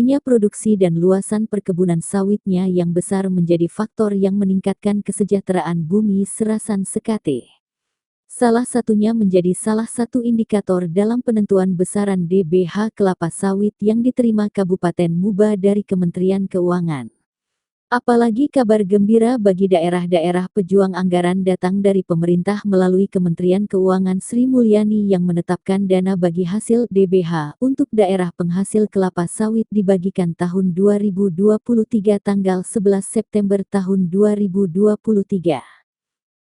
Tingginya produksi dan luasan perkebunan sawitnya yang besar menjadi faktor yang meningkatkan kesejahteraan bumi Serasan Sekate. Salah satunya menjadi salah satu indikator dalam penentuan besaran DBH kelapa sawit yang diterima Kabupaten Muba dari Kementerian Keuangan. Apalagi kabar gembira bagi daerah-daerah pejuang anggaran datang dari pemerintah melalui Kementerian Keuangan Sri Mulyani yang menetapkan dana bagi hasil DBH untuk daerah penghasil kelapa sawit dibagikan tahun 2023 tanggal 11 September tahun 2023.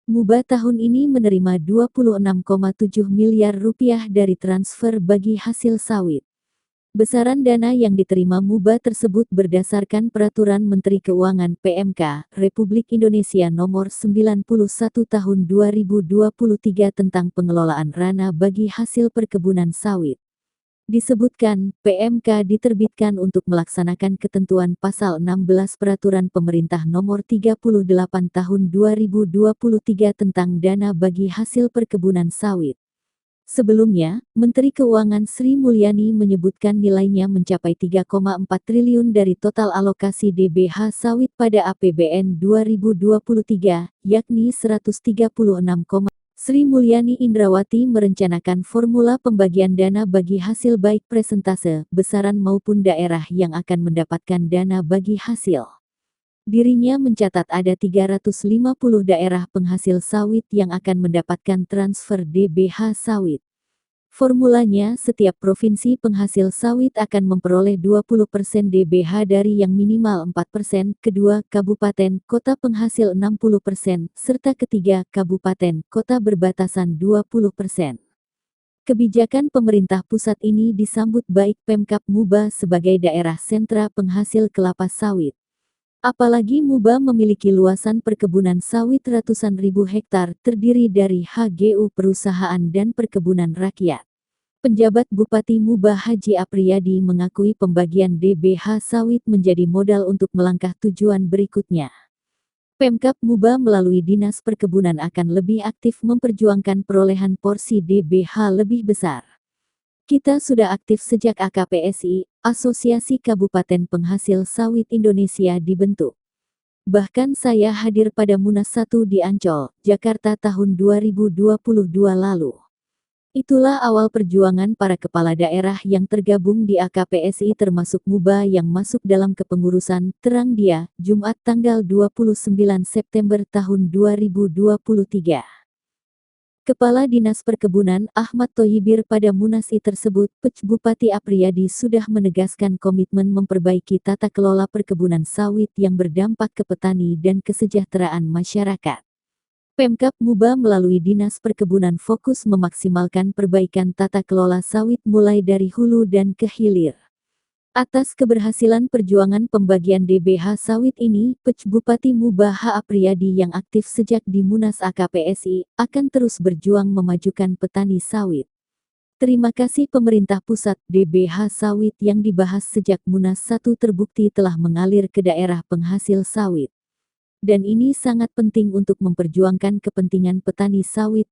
Muba tahun ini menerima 26,7 miliar rupiah dari transfer bagi hasil sawit. Besaran dana yang diterima Muba tersebut berdasarkan Peraturan Menteri Keuangan (PMK) Republik Indonesia Nomor 91 Tahun 2023 tentang pengelolaan ranah bagi hasil perkebunan sawit. Disebutkan, PMK diterbitkan untuk melaksanakan ketentuan Pasal 16 Peraturan Pemerintah Nomor 38 Tahun 2023 tentang dana bagi hasil perkebunan sawit. Sebelumnya, Menteri Keuangan Sri Mulyani menyebutkan nilainya mencapai 3,4 triliun dari total alokasi DBH sawit pada APBN 2023, yakni 136, Sri Mulyani Indrawati merencanakan formula pembagian dana bagi hasil baik presentase, besaran maupun daerah yang akan mendapatkan dana bagi hasil. Dirinya mencatat ada 350 daerah penghasil sawit yang akan mendapatkan transfer DBH sawit. Formulanya, setiap provinsi penghasil sawit akan memperoleh 20% DBH dari yang minimal 4%, kedua, kabupaten, kota penghasil 60%, serta ketiga, kabupaten, kota berbatasan 20%. Kebijakan pemerintah pusat ini disambut baik Pemkab Muba sebagai daerah sentra penghasil kelapa sawit. Apalagi Muba memiliki luasan perkebunan sawit ratusan ribu hektar terdiri dari HGU perusahaan dan perkebunan rakyat. Penjabat Bupati Muba Haji Apriyadi mengakui pembagian DBH sawit menjadi modal untuk melangkah tujuan berikutnya. Pemkab Muba melalui Dinas Perkebunan akan lebih aktif memperjuangkan perolehan porsi DBH lebih besar. Kita sudah aktif sejak AKPSI, Asosiasi Kabupaten Penghasil Sawit Indonesia dibentuk. Bahkan saya hadir pada Munas 1 di Ancol, Jakarta tahun 2022 lalu. Itulah awal perjuangan para kepala daerah yang tergabung di AKPSI termasuk Muba yang masuk dalam kepengurusan Terang Dia, Jumat tanggal 29 September tahun 2023. Kepala Dinas Perkebunan Ahmad Thoyibir pada Munas I tersebut, Bupati Apriyadi sudah menegaskan komitmen memperbaiki tata kelola perkebunan sawit yang berdampak ke petani dan kesejahteraan masyarakat. Pemkab Muba melalui Dinas Perkebunan fokus memaksimalkan perbaikan tata kelola sawit mulai dari hulu dan ke hilir. Atas keberhasilan perjuangan pembagian DBH sawit ini, Bupati Muba H. Apriyadi yang aktif sejak di Munas AKPSI, akan terus berjuang memajukan petani sawit. Terima kasih pemerintah pusat. DBH sawit yang dibahas sejak Munas 1 terbukti telah mengalir ke daerah penghasil sawit. Dan ini sangat penting untuk memperjuangkan kepentingan petani sawit.